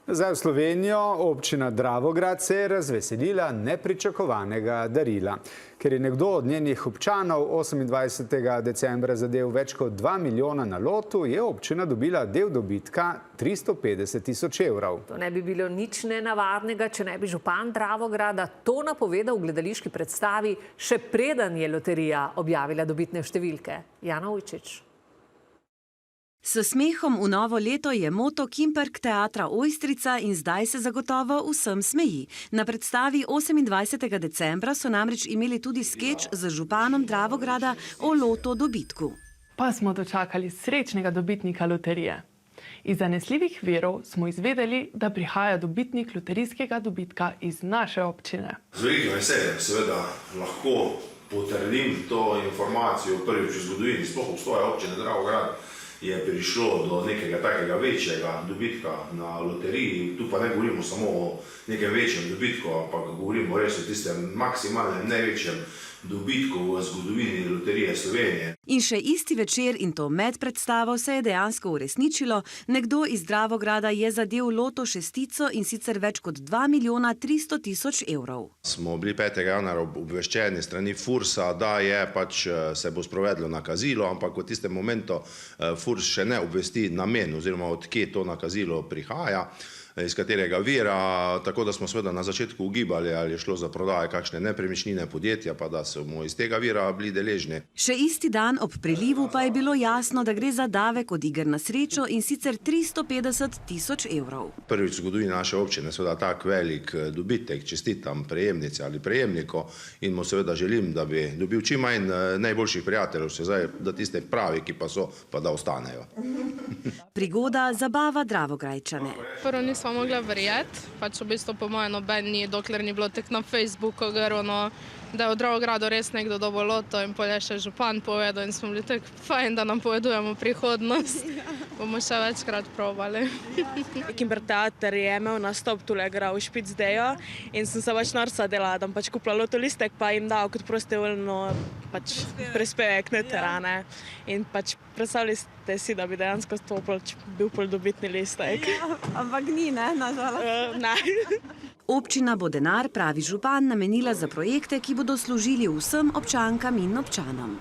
Zdaj v Slovenijo občina Dravograd se je razveselila nepričakovanega darila. Ker je nekdo od njenih občanov 28. decembra zadel več kot 2 milijona na lotu, je občina dobila del dobitka 350 tisoč evrov. To ne bi bilo nič nenavadnega, če ne bi župan Dravograda to napovedal v gledališki predstavi, še preden je loterija objavila dobitne številke. Jana Ujčič. S smehom v novo leto je moto Kimperk teatra Ojstrica in zdaj se zagotovo vsem smeji. Na predstavi 28. decembra so namreč imeli tudi skeč z županom Dravograda o loto dobitku. Pa smo dočakali srečnega dobitnika loterije. Iz zanesljivih virov smo izvedeli, da prihaja dobitnik loterijskega dobitka iz naše občine. Z velikim veseljem seveda lahko potrdim to informacijo prvič v zgodovini, sploh obstoja občine Dravograd, je prišlo do nekega takega večjega dobitka na loteriji. Tu pa ne govorimo samo o nekem večjem dobitku, ampak govorimo res o tistem maksimalnem, največjem dobitku v zgodovini loterije Slovenije. In še isti večer, in to med predstavo, se je dejansko uresničilo. Nekdo iz Dravograda je zadel loto šestico in sicer več kot 2 milijona 300 tisoč evrov. Smo bili 5. januarja obveščeni strani Fursa, da je se bo sprovedlo nakazilo, ampak v tistem momentu Furs še ne obvesti namen oziroma od kje to nakazilo prihaja, iz katerega vira, tako da smo seveda na začetku ugibali, ali je šlo za prodaje kakšne nepremičnine podjetja, pa da smo iz tega vira bili deležni. Še isti dan ob prilivu pa je bilo jasno, da gre za davek od iger na srečo in sicer 350 tisoč evrov. Prvič v zgodovini naše občine seveda tak velik dobitek, čestitam prejemnici ali prejemniku in mu seveda želim, da bi dobil čim manj najboljših prijateljev, še zdaj, da tiste pravi, ki pa so, pa da ostanejo. Prigoda zabava Dravograjčane. Prvo nismo mogli verjeti, v bistvu po mojem noben ni, dokler ni bilo tek na Facebooku grno, da je v Dravogradu res nekdo dobil loto in potem je še župan povedal in smo bili tako fajn, da nam povedujemo prihodnost. Bomo še večkrat probali. Kimperk teater je imel nastop tule v Špicdeju in sem se norca delala, da bom kupila loto listek pa jim dal kot prostovoljno prispevek na terane. In predstavljate si, da bi dejansko to bil dobitni listek. Ampak ni, ne, nažalost. Ne. Občina bo denar, pravi župan, namenila za projekte, ki bodo služili vsem občankam in občanom.